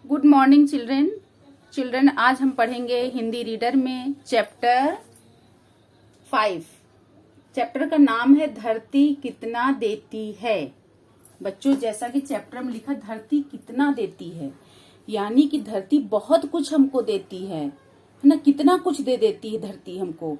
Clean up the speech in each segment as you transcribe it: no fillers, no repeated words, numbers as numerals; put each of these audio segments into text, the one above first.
Good morning children आज हम पढ़ेंगे हिंदी रीडर में चैप्टर 5। चैप्टर का नाम है धरती कितना देती है। बच्चों, जैसा कि चैप्टर में लिखा धरती कितना देती है, यानी कि धरती बहुत कुछ हमको देती है ना। कितना कुछ दे देती है धरती हमको।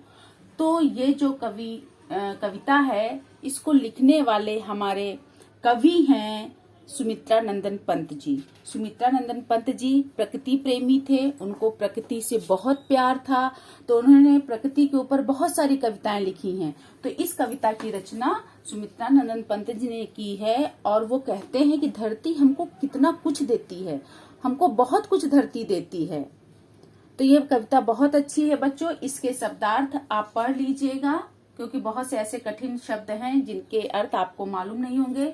तो ये जो कविता है, इसको लिखने वाले हमारे कवि हैं सुमित्रा नंदन पंत जी। सुमित्रा नंदन पंत जी प्रकृति प्रेमी थे, उनको प्रकृति से बहुत प्यार था, तो उन्होंने प्रकृति के ऊपर बहुत सारी कविताएं लिखी हैं। तो इस कविता की रचना सुमित्रा नंदन पंत जी ने की है और वो कहते हैं कि धरती हमको कितना कुछ देती है, हमको बहुत कुछ धरती देती है। तो ये कविता बहुत अच्छी है बच्चों। इसके शब्दार्थ आप पढ़ लीजिएगा, क्योंकि बहुत से ऐसे कठिन शब्द हैं जिनके अर्थ आपको मालूम नहीं होंगे।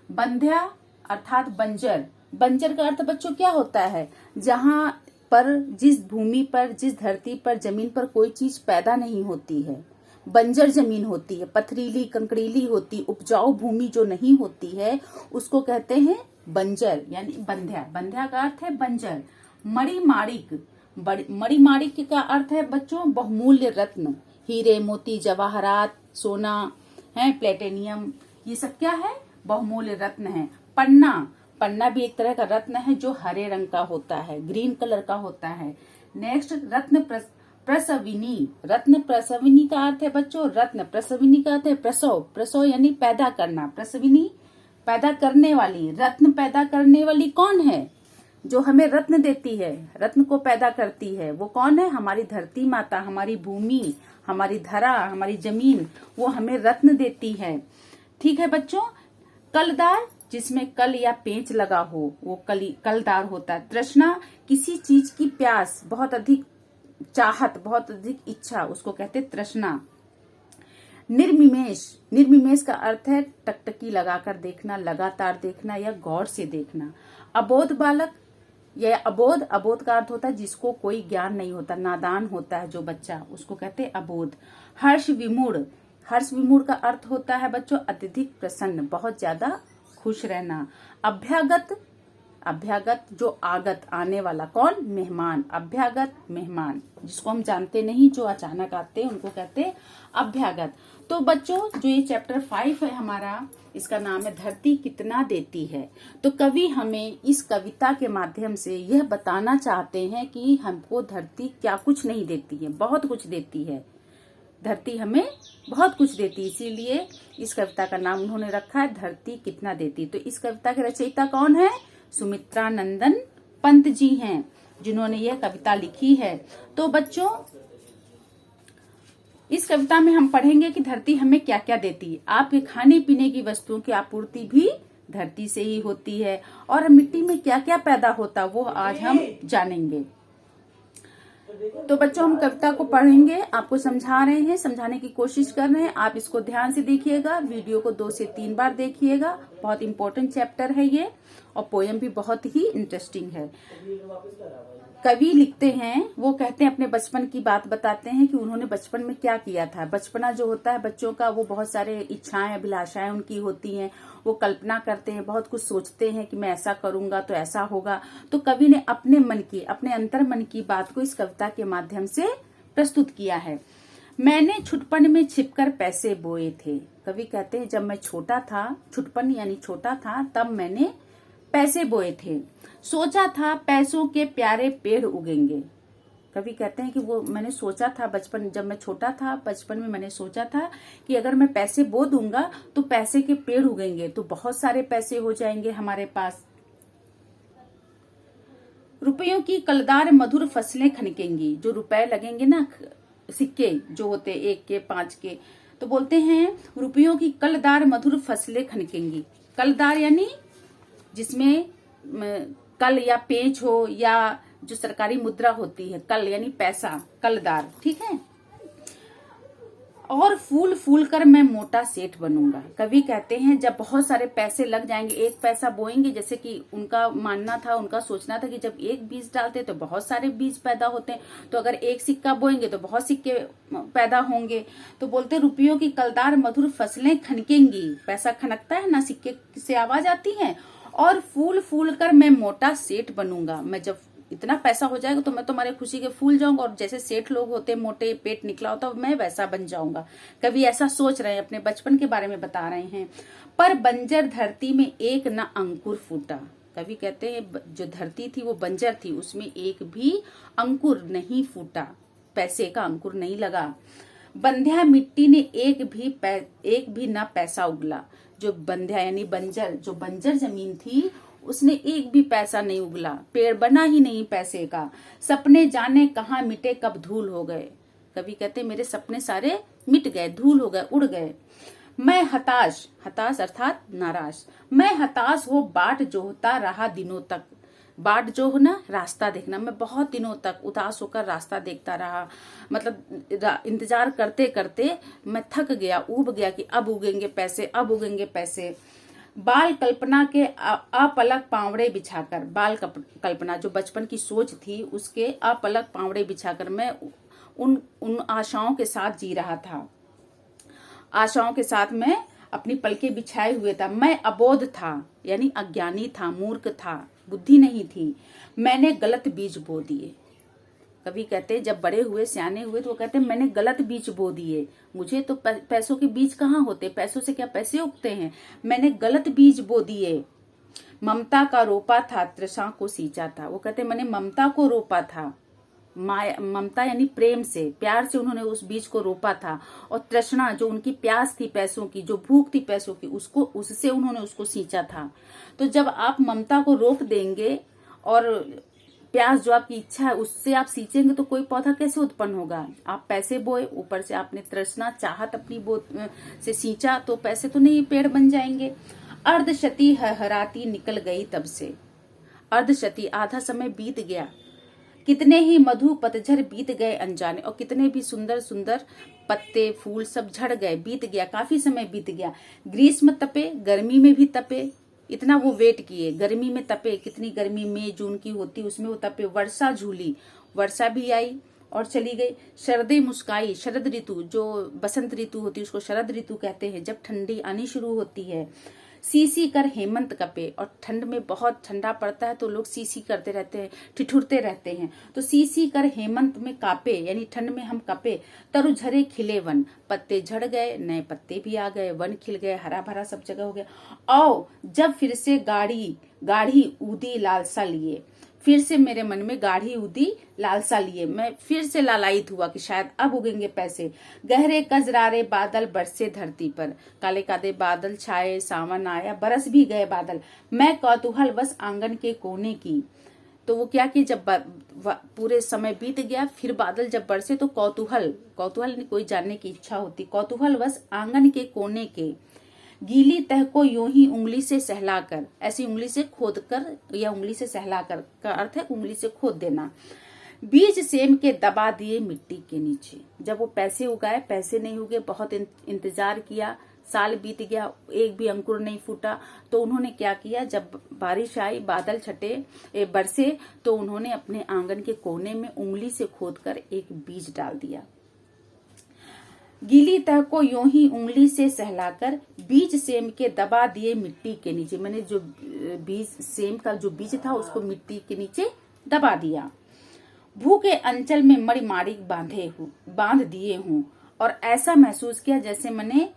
बंध्या अर्थात बंजर। बंजर का अर्थ बच्चों क्या होता है? जहां पर, जिस भूमि पर, जिस धरती पर, जमीन पर कोई चीज पैदा नहीं होती है, बंजर जमीन होती है, पथरीली कंकड़ीली होती, उपजाऊ भूमि जो नहीं होती है, उसको कहते हैं बंजर, यानी बंध्या। बंध्या का अर्थ है बंजर। मणिमाणिक। मणिमाणिक का अर्थ है बच्चों बहुमूल्य रत्न। हीरे, मोती, जवाहरात, सोना है, प्लेटिनियम, ये सब क्या है? बहुमूल्य रत्न है। पन्ना। पन्ना भी एक तरह का रत्न है जो हरे रंग का होता है, ग्रीन कलर का होता है। नेक्स्ट रत्न प्रसविनी। रत्न प्रसविनी का अर्थ है बच्चों, रत्न प्रसविनी का अर्थ है प्रसव। प्रसव यानी पैदा करना, प्रसविनी पैदा करने वाली। रत्न पैदा करने वाली कौन है? जो हमें रत्न देती है, रत्न को पैदा करती है, वो कौन है? हमारी धरती माता, हमारी भूमि, हमारी धरा, हमारी जमीन, वो हमें रत्न देती है। ठीक है बच्चों। कलदार, जिसमें कल या पेंच लगा हो, वो कलदार होता है। तृष्णा, किसी चीज की प्यास, बहुत अधिक चाहत, बहुत अधिक इच्छा, उसको कहते तृष्णा। निर्मिमेष। निर्मिमेष का अर्थ है टकटकी लगाकर देखना, लगातार देखना या गौर से देखना। अबोध बालक या अबोध। अबोध का अर्थ होता है जिसको कोई ज्ञान नहीं होता, नादान होता है जो बच्चा, उसको कहते हैं अबोध। हर्ष विमूढ़। हर्ष विमूढ़ का अर्थ होता है बच्चों अत्यधिक प्रसन्न, बहुत ज्यादा खुश रहना। अभ्यागत। अभ्यागत जो आगत, आने वाला, कौन? मेहमान। अभ्यागत मेहमान, जिसको हम जानते नहीं, जो अचानक आते हैं, उनको कहते हैं अभ्यागत। तो बच्चों, जो ये चैप्टर 5 है हमारा, इसका नाम है धरती कितना देती है। तो कवि हमें इस कविता के माध्यम से यह बताना चाहते हैं कि हमको धरती क्या कुछ नहीं देती है, बहुत कुछ देती है। धरती हमें बहुत कुछ देती है, इसीलिए इस कविता का नाम उन्होंने रखा है धरती कितना देती। तो इस कविता के रचयिता कौन है? सुमित्रा नंदन पंत जी हैं, जिन्होंने यह कविता लिखी है। तो बच्चों, इस कविता में हम पढ़ेंगे कि धरती हमें क्या क्या देती है। आपके खाने पीने की वस्तुओं की आपूर्ति भी धरती से ही होती है, और मिट्टी में क्या क्या पैदा होता वो आज हम जानेंगे। तो बच्चों, हम कविता को पढ़ेंगे, आपको समझा रहे हैं, समझाने की कोशिश कर रहे हैं। आप इसको ध्यान से देखिएगा, वीडियो को 2 से 3 बार देखिएगा। बहुत इंपॉर्टेंट चैप्टर है ये, और पोयम भी बहुत ही इंटरेस्टिंग है। कवि लिखते हैं, वो कहते हैं, अपने बचपन की बात बताते हैं कि उन्होंने बचपन में क्या किया था। बचपना जो होता है बच्चों का, वो बहुत सारे इच्छाएं, अभिलाषाएं उनकी होती हैं, वो कल्पना करते हैं, बहुत कुछ सोचते हैं कि मैं ऐसा करूंगा तो ऐसा होगा। तो कवि ने अपने मन की, अपने अंतर मन की बात को इस कविता के माध्यम से प्रस्तुत किया है। मैंने छुटपन में छिपकर पैसे बोए थे। कवि कहते हैं, जब मैं छोटा था, छुटपन यानी छोटा था, तब मैंने पैसे बोए थे। सोचा था पैसों के प्यारे पेड़ उगेंगे। कवि कहते हैं कि वो मैंने सोचा था बचपन, जब मैं छोटा था, बचपन में मैंने सोचा था कि अगर मैं पैसे बो दूंगा तो पैसे के पेड़ उगेंगे, तो बहुत सारे पैसे हो जाएंगे हमारे पास। रुपयों की कलदार मधुर फसलें खनकेंगी। जो रुपए लगेंगे ना, सिक्के जो होते 1 के 5 के, तो बोलते हैं रुपयों की कलदार मधुर फसलें खनकेंगी। कलदार यानी जिसमें कल या पेंच हो, या जो सरकारी मुद्रा होती है, कल यानी पैसा, कलदार, ठीक है। और फूल फूल कर मैं मोटा सेठ बनूंगा। कवि कहते हैं जब बहुत सारे पैसे लग जाएंगे, एक पैसा बोएंगे, जैसे कि उनका मानना था, उनका सोचना था कि जब एक बीज डालते तो बहुत सारे बीज पैदा होते हैं, तो अगर एक सिक्का बोएंगे तो बहुत सिक्के पैदा होंगे। तो बोलते रुपयों की कलदार मधुर फसलें खनकेंगी। पैसा खनकता है ना, सिक्के से आवाज आती है। और फूल फूल कर मैं मोटा सेठ बनूंगा। मैं जब इतना पैसा हो जाएगा तो मैं तुम्हारे खुशी के फूल जाऊंगा, और जैसे सेठ लोग होते मोटे पेट निकला होता मैं वैसा बन जाऊंगा। कभी ऐसा सोच रहे हैं, अपने बचपन के बारे में बता रहे हैं। पर बंजर धरती में एक न अंकुर फूटा। कवि कहते हैं जो धरती थी वो बंजर थी, उसमें एक भी अंकुर नहीं फूटा, पैसे का अंकुर नहीं लगा। बंध्या मिट्टी ने एक भी न पैसा उगला। जो बंध्या यानी बंजर, जो बंजर जमीन थी उसने एक भी पैसा नहीं उगला, पेड़ बना ही नहीं पैसे का। सपने जाने कहाँ मिटे कब धूल हो गए। कवि कहते मेरे सपने सारे मिट गए, धूल हो गए, उड़ गए। मैं हताश, हताश अर्थात नाराज, मैं हताश हो बाट जोहता रहा दिनों तक। बाट जो हो ना, रास्ता देखना, मैं बहुत दिनों तक उदास होकर रास्ता देखता रहा। मतलब इंतजार करते करते मैं थक गया, ऊब गया कि अब उगेंगे पैसे, अब उगेंगे पैसे। बाल कल्पना के अपलक पावड़े बिछाकर, बाल कल्पना जो बचपन की सोच थी उसके अपलक पावड़े बिछाकर मैं उन आशाओं के साथ जी रहा था। आशाओं के साथ मैं अपनी पलके बिछाए हुए था। मैं अबोध था यानी अज्ञानी था, मूर्ख था, बुद्धि नहीं थी। मैंने गलत बीज बो दिए। कभी कहते जब बड़े हुए, सियाने हुए, तो वो कहते मैंने गलत बीज बो दिए। मुझे तो पैसों के बीज कहाँ होते, पैसों से क्या पैसे उगते हैं। मैंने गलत बीज बो दिए। ममता का रोपा था, तृषा को सींचा था। वो कहते मैंने ममता को रोपा था, ममता यानी प्रेम से, प्यार से उन्होंने उस बीज को रोपा था। और तृष्णा जो उनकी प्यास थी पैसों की, जो भूख थी पैसों की, उससे उन्होंने उसको सींचा था। तो जब आप ममता को रोप देंगे और प्यास जो आपकी इच्छा है उससे आप सींचेंगे तो कोई पौधा कैसे उत्पन्न होगा। आप पैसे बोए, ऊपर से आपने तृष्णा चाहत अपनी से सींचा, तो पैसे तो नहीं, पेड़ बन जाएंगे। अर्धशती हराती निकल गई तब से। अर्धशती आधा समय बीत गया। कितने ही मधु पतझर बीत गए अनजाने, और कितने भी सुंदर सुंदर पत्ते फूल सब झड़ गए, बीत गया, काफी समय बीत गया। ग्रीष्म तपे, गर्मी में भी तपे, इतना वो वेट किए, गर्मी में तपे, कितनी गर्मी मई जून की होती उसमें वो तपे। वर्षा झूली, वर्षा भी आई और चली गई। शरदे मुस्काई, शरद ऋतु जो बसंत ऋतु होती है उसको शरद ऋतु कहते हैं, जब ठंडी आनी शुरू होती है। सीसी कर हेमंत कपे, और ठंड में बहुत ठंडा पड़ता है तो लोग सीसी करते रहते हैं, ठिठुरते रहते हैं। तो सीसी कर हेमंत में कापे यानी ठंड में हम कपे। तरु झरे खिले वन, पत्ते झड़ गए, नए पत्ते भी आ गए, वन खिल गए, हरा भरा सब जगह हो गया। आओ जब फिर से गाढ़ी ऊदी लालसा लिए, फिर से मेरे मन में गाढ़ी उदी लालसा लिए, मैं फिर से लालायित हुआ कि शायद अब उगेंगे पैसे। गहरे कजरारे बादल बरसे धरती पर, काले काले बादल छाए, सावन आया, बरस भी गए बादल। मैं कौतूहल बस आंगन के कोने की। तो वो क्या कि जब पूरे समय बीत गया, फिर बादल जब बरसे तो कौतूहल कोई जानने की इच्छा होती, कौतूहल बस आंगन के कोने के। गीली तह को यूं ही उंगली से सहलाकर, ऐसी उंगली से खोद कर या उंगली से सहलाकर का अर्थ है उंगली से खोद देना। बीज सेम के दबा दिए मिट्टी के नीचे। जब वो पैसे उगाए, पैसे नहीं उगे, बहुत इंतजार किया, साल बीत गया, एक भी अंकुर नहीं फूटा। तो उन्होंने क्या किया, जब बारिश आई, बादल छटे बरसे, तो उन्होंने अपने आंगन के कोने में उंगली से खोदकर एक बीज डाल दिया। गीली तह को यूं ही उंगली से सहलाकर बीज सेम के दबा दिए मिट्टी के नीचे। मैंने जो बीज सेम का जो बीज था उसको मिट्टी के नीचे दबा दिया। भूखे अंचल में मणिमाणिक बांध दिए हूँ, और ऐसा महसूस किया जैसे मैंने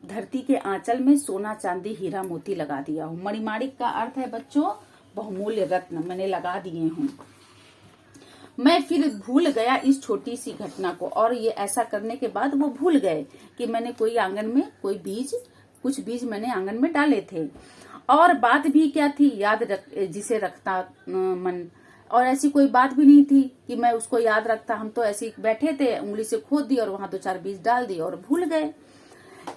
धरती के आंचल में सोना चांदी हीरा मोती लगा दिया हूँ। मणिमाणिक का अर्थ है बच्चों बहुमूल्य रत्न, मैंने लगा दिए हूँ। मैं फिर भूल गया इस छोटी सी घटना को, और ये ऐसा करने के बाद वो भूल गए कि मैंने कोई आंगन में कुछ बीज मैंने आंगन में डाले थे। और बात भी क्या थी, जिसे रखता मन, और ऐसी कोई बात भी नहीं थी कि मैं उसको याद रखता। हम तो ऐसे बैठे थे, उंगली से खोद दी और वहां 2-4 बीज डाल दिए और भूल गए।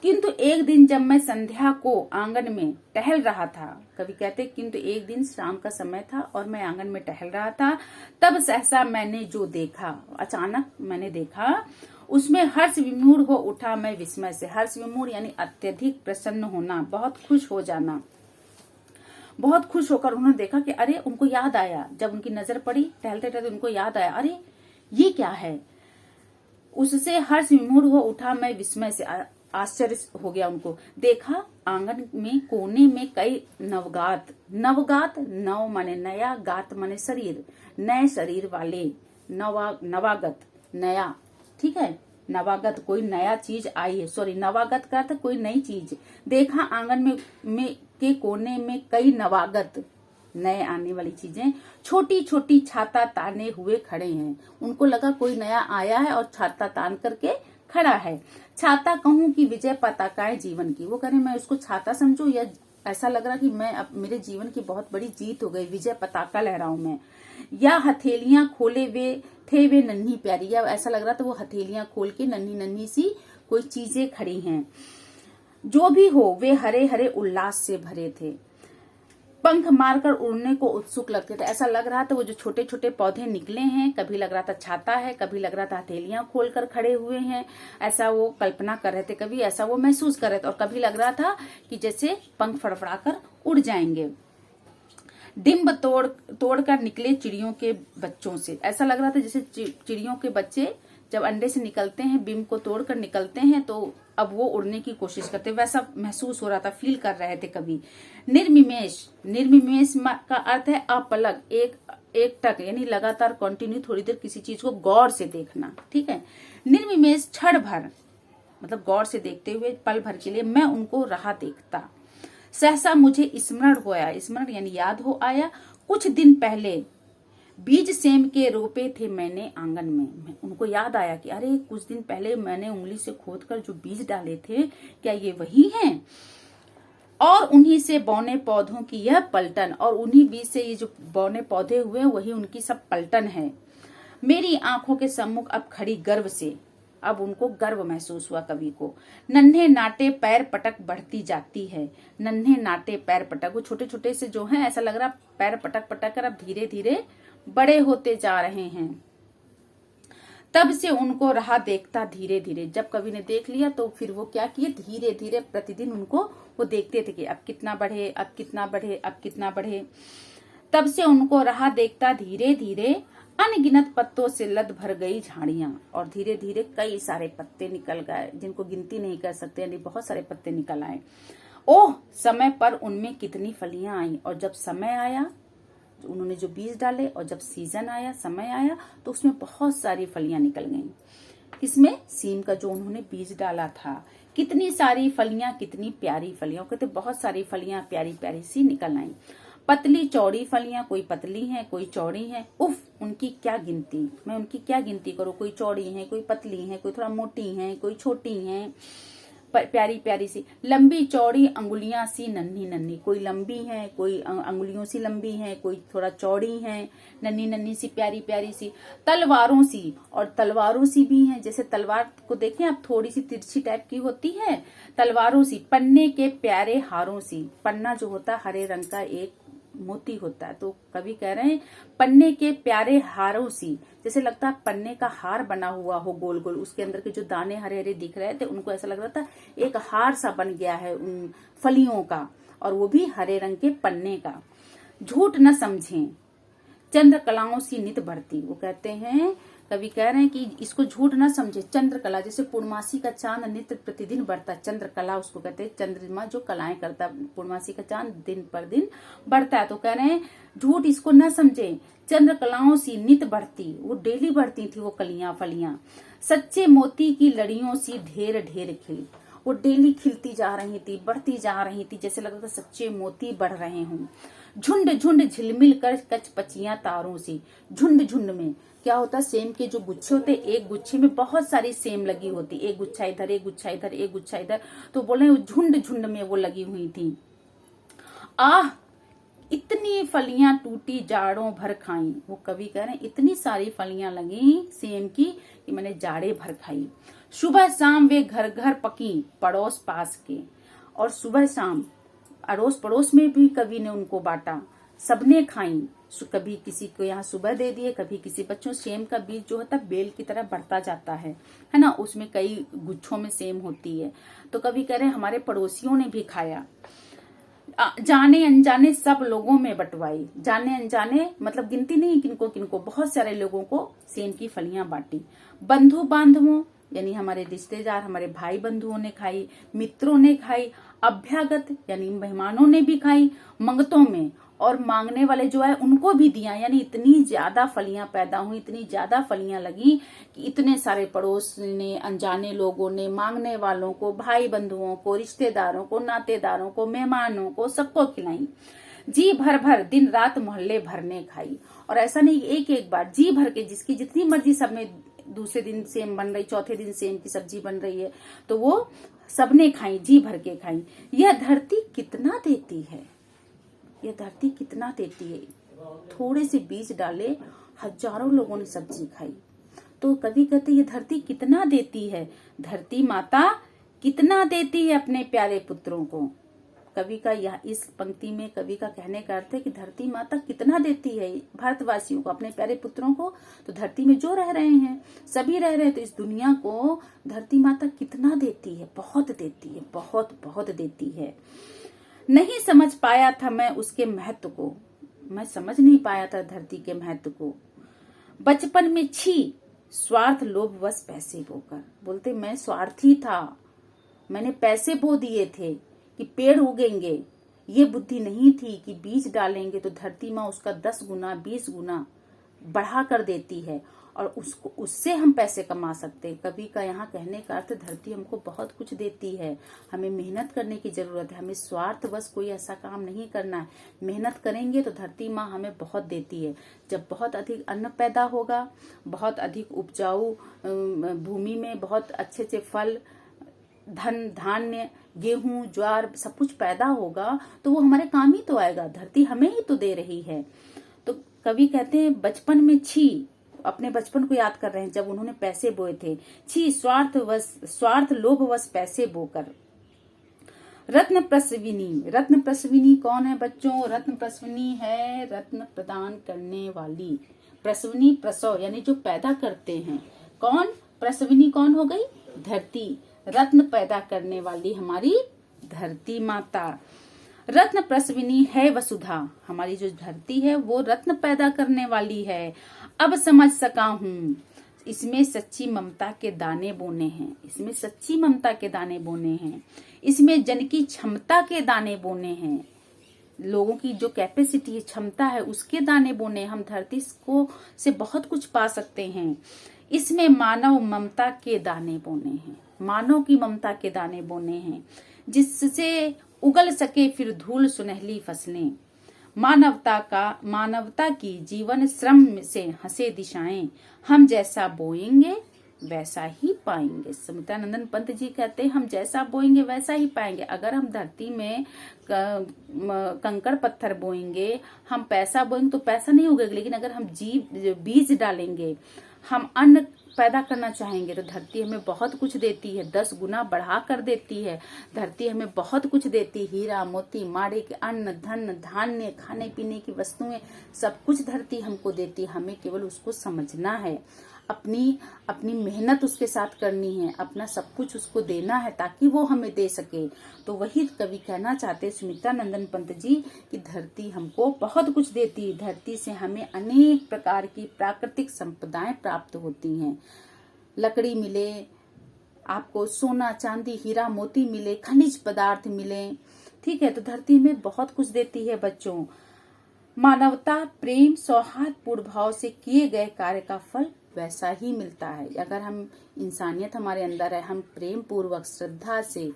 किंतु एक दिन जब मैं संध्या को आंगन में टहल रहा था, कभी कहते किंतु एक दिन शाम का समय था और मैं आंगन में टहल रहा था, तब सहसा मैंने जो देखा, अचानक मैंने देखा, उसमें हर्ष विमूढ़ हो उठा मैं विस्मय से। हर्ष विमूढ़ यानी अत्यधिक प्रसन्न होना, बहुत खुश हो जाना। बहुत खुश होकर उन्होंने देखा कि अरे, उनको याद आया, जब उनकी नजर पड़ी टहलते टहलते उनको याद आया, अरे ये क्या है। उससे हर्ष विमूढ़ हो उठा मैं विस्मय से, आश्चर्य हो गया उनको। देखा आंगन में कोने में कई नवगात, नवगात नव माने नया, गात माने शरीर, नए शरीर वाले, नवागत नया, ठीक है, नवागत कोई नया चीज आई है, सॉरी नवागत का अर्थ कोई नई चीज। देखा आंगन में के कोने में कई नवागत नए आने वाली चीजें, छोटी छोटी छाता ताने हुए खड़े हैं। उनको लगा कोई नया आया है और छाता तान करके खड़ा है। छाता कहूं कि विजय पताकाएं जीवन की, वो कह रहे मैं उसको छाता समझू या ऐसा लग रहा कि मैं अब मेरे जीवन की बहुत बड़ी जीत हो गई, विजय पताका लहराऊं मैं, या हथेलियां खोले वे थे वे नन्ही प्यारी, या ऐसा लग रहा था वो हथेलियां खोल के नन्ही नन्ही सी कोई चीजें खड़ी हैं। जो भी हो वे हरे हरे उल्लास से भरे थे, पंख मारकर उड़ने को उत्सुक लगते थे। ऐसा लग रहा था वो जो छोटे छोटे पौधे निकले हैं, कभी लग रहा था छाता है, कभी लग रहा था हथेलियां खोलकर खड़े हुए हैं, ऐसा वो कल्पना कर रहे थे, कभी ऐसा वो महसूस कर रहे थे, और कभी लग रहा था कि जैसे पंख फड़फड़ाकर उड़ जाएंगे। डिम्ब तोड़कर निकले चिड़ियों के बच्चों से, ऐसा लग रहा था जैसे चिड़ियों के बच्चे जब अंडे से निकलते हैं, बिम्ब को तोड़कर निकलते हैं, तो अब वो उड़ने की कोशिश करते, वैसा महसूस हो रहा था, फील कर रहे थे कभी। निर्मिमेश, निर्मिमेश का अर्थ है अपलक, एक टक यानी लगातार कंटिन्यू, थोड़ी देर किसी चीज को गौर से देखना, ठीक है। निर्मिमेश क्षण भर मतलब गौर से देखते हुए पल भर के लिए मैं उनको रहा देखता। सहसा मुझे स्मरण होया, स्मरण यानी याद हो आया, कुछ दिन पहले बीज सेम के रोपे थे मैंने आंगन में। उनको याद आया कि अरे कुछ दिन पहले मैंने उंगली से खोदकर जो बीज डाले थे, क्या ये वही हैं? और उन्हीं से बौने पौधों की यह पलटन, और उन्हीं बीज से ये जो बौने पौधे हुए हैं वही उनकी सब पलटन है। मेरी आंखों के सम्मुख अब खड़ी गर्व से, अब उनको गर्व महसूस हुआ कवि को। नन्हे नाटे पैर पटक बढ़ती जाती है, नन्हे नाटे पैर पटक, वो छोटे छोटे से जो है ऐसा लग रहा पैर पटक पटक कर अब धीरे धीरे बड़े होते जा रहे हैं। तब से उनको रहा देखता धीरे धीरे, जब कवि ने देख लिया तो फिर वो क्या किए, धीरे धीरे प्रतिदिन उनको वो देखते थे कि अब कितना बढ़े, अब कितना बढ़े, अब कितना बढ़े। तब से उनको रहा देखता धीरे धीरे, अनगिनत पत्तों से लद भर गई झाड़ियां, और धीरे धीरे कई सारे पत्ते निकल गए जिनको गिनती नहीं कर सकते, यानी बहुत सारे पत्ते निकल आए। ओह समय पर उनमें कितनी फलियां आई, और जब समय आया उन्होंने जो बीज डाले और जब सीजन आया, समय आया, तो उसमें बहुत सारी फलियां निकल गईं। किसमें? सीम का जो उन्होंने बीज डाला था। कितनी सारी फलियां, कितनी प्यारी फलियां, कहते बहुत सारी फलियां प्यारी प्यारी सी निकल आई। पतली चौड़ी फलियां, कोई पतली हैं कोई चौड़ी हैं, उफ उनकी क्या गिनती, मैं उनकी क्या गिनती करूं, कोई चौड़ी हैं कोई पतली हैं, कोई थोड़ा मोटी हैं कोई छोटी हैं, प्यारी प्यारी सी। लंबी चौड़ी अंगुलियां सी नन्ही नन्ही, कोई लंबी है कोई अंगुलियों सी लंबी है, कोई थोड़ा चौड़ी है, नन्ही नन्ही सी प्यारी प्यारी सी। तलवारों सी, और तलवारों सी भी हैं, जैसे तलवार को देखें आप थोड़ी सी तिरछी टाइप की होती है, तलवारों सी। पन्ने के प्यारे हारों सी, पन्ना जो होता है हरे रंग का एक मोती होता है, तो कवि कह रहे हैं पन्ने के प्यारे हारों सी, जैसे लगता है पन्ने का हार बना हुआ हो गोल गोल, उसके अंदर के जो दाने हरे हरे दिख रहे थे उनको ऐसा लग रहा था एक हार सा बन गया है उन फलियों का, और वो भी हरे रंग के पन्ने का। झूठ न समझें चंद्रकलाओं सी नित बढ़ती, वो कहते हैं कवि कह रहे हैं कि इसको झूठ न समझे। चंद्रकला जैसे पूर्णमासी का चांद नित्य प्रतिदिन बढ़ता, चंद्रकला उसको कहते हैं, चंद्रमा जो कलाएं करता, पूर्णमासी का चांद दिन पर दिन बढ़ता है, तो कह रहे हैं झूठ इसको न समझे। चंद्रकलाओं सी नित बढ़ती, वो डेली बढ़ती थी वो कलियां फलियां। सच्चे मोती की लड़ियों सी ढेर ढेर खिली, वो डेली खिलती जा रही थी, बढ़ती जा रही थी, जैसे लगता था सच्चे मोती बढ़ रहे हों। झुंड झुंड झिलमिल कर कचपचियां तारों सी, झुंड झुंड में क्या होता है, सेम के जो गुच्छे होते, एक गुच्छे में बहुत सारी सेम लगी होती, एक गुच्छा इधर एक गुच्छा इधर एक गुच्छा इधर, तो बोले झुंड झुंड में वो लगी हुई थी। आह इतनी फलियां टूटी जाड़ों भर खाई, वो कवि कह रहे हैं इतनी सारी फलियां लगी सेम की कि मैंने जाड़े भर खाई। सुबह शाम वे घर घर पकी पड़ोस पास के, और सुबह शाम अड़ोस पड़ोस में भी कवि ने उनको बांटा, सबने खाई, कभी किसी को यहाँ सुबह दे दिए, कभी किसी बच्चों। सेम का बीज जो होता है बेल की तरह बढ़ता जाता है ना, उसमें कई गुच्छों में सेम होती है, तो कवि कह रहे हैं हमारे पड़ोसियों ने भी खाया। जाने अनजाने सब लोगों में बंटवाई, जाने अनजाने मतलब गिनती नहीं किनको किनको, बहुत सारे लोगों को सेम की फलियां बांटी। बंधु बांधवों यानी हमारे रिश्तेदार, हमारे भाई बंधुओं ने खाई, मित्रों ने खाई, अभ्यागत यानी मेहमानों ने भी खाई, मंगतों में, और मांगने वाले जो है उनको भी दिया। यानी इतनी ज्यादा फलियां पैदा हुई, इतनी ज्यादा फलियां लगी कि इतने सारे पड़ोस ने, अनजाने लोगों ने, मांगने वालों को, भाई बंधुओं को, रिश्तेदारों को, नातेदारों को, मेहमानों को, सबको खिलाई। जी भर भर दिन रात मोहल्ले भर ने खाई। और ऐसा नहीं एक एक बार, जी भर के, जिसकी जितनी मर्जी, सब में दूसरे दिन सेम बन रही, चौथे दिन सेम की सब्जी बन रही है, तो वो सबने खाई, जी भर के खाई। यह धरती कितना देती है, यह धरती कितना देती है। थोड़े से बीज डाले, हजारों लोगों ने सब्जी खाई। तो कवि कहते ये धरती कितना देती है, धरती माता कितना देती है अपने प्यारे पुत्रों को। कवि का यह, इस पंक्ति में कवि का कहने का अर्थ है कि धरती माता कितना देती है भारतवासियों को, अपने प्यारे पुत्रों को। तो धरती में जो रह रहे हैं, सभी रह रहे हैं, तो इस दुनिया को धरती माता कितना देती है, बहुत देती है, बहुत बहुत देती है। नहीं समझ पाया था मैं उसके महत्व को, मैं समझ नहीं पाया था धरती के महत्व को। बचपन में छी स्वार्थ लोभ वश पैसे बोकर, बोलते मैं स्वार्थी था, मैंने पैसे बो दिए थे कि पेड़ उगेंगे। ये बुद्धि नहीं थी कि बीज डालेंगे तो धरती माँ उसका 10 गुना 20 गुना बढ़ा कर देती है, और उसको, उससे हम पैसे कमा सकते हैं। कवि का यहाँ कहने का अर्थ, धरती हमको बहुत कुछ देती है, हमें मेहनत करने की जरूरत है, हमें स्वार्थवश कोई ऐसा काम नहीं करना है। मेहनत करेंगे तो धरती माँ हमें बहुत देती है। जब बहुत अधिक अन्न पैदा होगा, बहुत अधिक उपजाऊ भूमि में बहुत अच्छे अच्छे फल, धन, धान्य, गेहूं, ज्वार, सब कुछ पैदा होगा, तो वो हमारे काम ही तो आएगा, धरती हमें ही तो दे रही है। तो कवि कहते हैं बचपन में छी, अपने बचपन को याद कर रहे हैं जब उन्होंने पैसे बोए थे। छी स्वार्थ लोभवश पैसे बोकर। रत्न प्रसविनी, रत्न प्रसविनी कौन है बच्चों? रत्न प्रसविनी है रत्न प्रदान करने वाली। प्रसविनी, प्रसव यानी जो पैदा करते हैं। कौन? प्रसविनी कौन हो गई? धरती। रत्न पैदा करने वाली हमारी धरती माता। रत्न प्रसविनी है वसुधा, हमारी जो धरती है वो रत्न पैदा करने वाली है। अब समझ सका हूँ, इसमें सच्ची ममता के दाने बोने हैं, इसमें सच्ची ममता के दाने बोने हैं, इसमें जन की क्षमता के दाने बोने हैं, लोगों की जो कैपेसिटी है, क्षमता है, उसके दाने बोने। हम धरती को से बहुत कुछ पा सकते हैं। इसमें मानव ममता के दाने बोने हैं, मानव की ममता के दाने बोने हैं, जिससे उगल सके फिर धूल सुनहली फसलें। मानवता की जीवन श्रम से हंसे दिशाएं, हम जैसा बोएंगे वैसा ही पाएंगे। सुमित्रानंदन पंत जी कहते हैं हम जैसा बोएंगे वैसा ही पाएंगे। अगर हम धरती में कंकड़ पत्थर बोएंगे, हम पैसा बोएंगे तो पैसा नहीं उगेगा, लेकिन अगर हम बीज डालेंगे, हम अन्न पैदा करना चाहेंगे तो धरती हमें बहुत कुछ देती है, 10 गुना बढ़ा कर देती है। धरती हमें बहुत कुछ देती है, हीरा मोती माणिक, अन्न धन धान्य, खाने पीने की वस्तुएं, सब कुछ धरती हमको देती है। हमें केवल उसको समझना है, अपनी मेहनत उसके साथ करनी है, अपना सब कुछ उसको देना है ताकि वो हमें दे सके। तो वही कवि कहना चाहते सुमित्रानंदन पंत जी कि धरती हमको बहुत कुछ देती है। धरती से हमें अनेक प्रकार की प्राकृतिक संपदाएं प्राप्त होती हैं। लकड़ी मिले आपको, सोना चांदी हीरा मोती मिले, खनिज पदार्थ मिले, ठीक है। तो धरती में बहुत कुछ देती है बच्चों। मानवता, प्रेम, सौहार्दपूर्ण भाव से किए गए कार्य का फल वैसा ही मिलता है। अगर हम इंसानियत हमारे अंदर है, हम प्रेम पूर्वक, श्रद्धा से,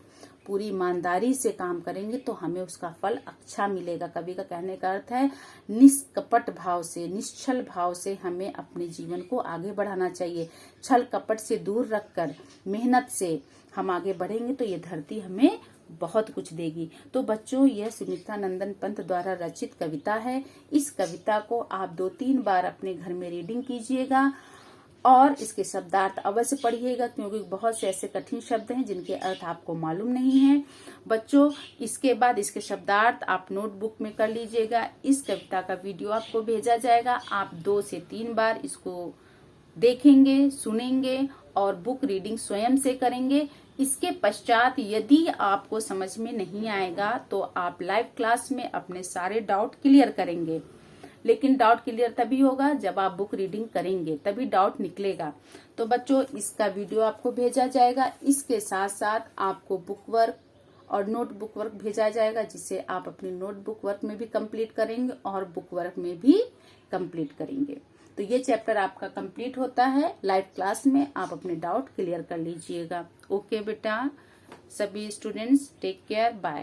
पूरी ईमानदारी से काम करेंगे तो हमें उसका फल अच्छा मिलेगा। कवि का कहने का अर्थ है निष्कपट भाव से, निश्चल भाव से हमें अपने जीवन को आगे बढ़ाना चाहिए। छल कपट से दूर रखकर मेहनत से हम आगे बढ़ेंगे तो ये धरती हमें बहुत कुछ देगी। तो बच्चों, यह सुमित्रानंदन पंत द्वारा रचित कविता है। इस कविता को आप 2-3 बार अपने घर में रीडिंग कीजिएगा और इसके शब्दार्थ अवश्य पढ़िएगा, क्योंकि बहुत से ऐसे कठिन शब्द हैं जिनके अर्थ आपको मालूम नहीं है। बच्चों, इसके बाद इसके शब्दार्थ आप नोटबुक में कर लीजिएगा। इस कविता का वीडियो आपको भेजा जाएगा, आप 2 से 3 बार इसको देखेंगे, सुनेंगे और बुक रीडिंग स्वयं से करेंगे। इसके पश्चात यदि आपको समझ में नहीं आएगा तो आप लाइव क्लास में अपने सारे डाउट क्लियर करेंगे। लेकिन डाउट क्लियर तभी होगा जब आप बुक रीडिंग करेंगे, तभी डाउट निकलेगा। तो बच्चों इसका वीडियो आपको भेजा जाएगा, इसके साथ साथ आपको बुक वर्क और नोटबुक वर्क भेजा जाएगा, जिसे आप अपनी नोटबुक वर्क में भी कंप्लीट करेंगे और बुक वर्क में भी कंप्लीट करेंगे। तो ये चैप्टर आपका कंप्लीट होता है लाइव क्लास में, आप अपने डाउट क्लियर कर लीजिएगा। ओके बेटा, सभी स्टूडेंट्स टेक केयर, बाय।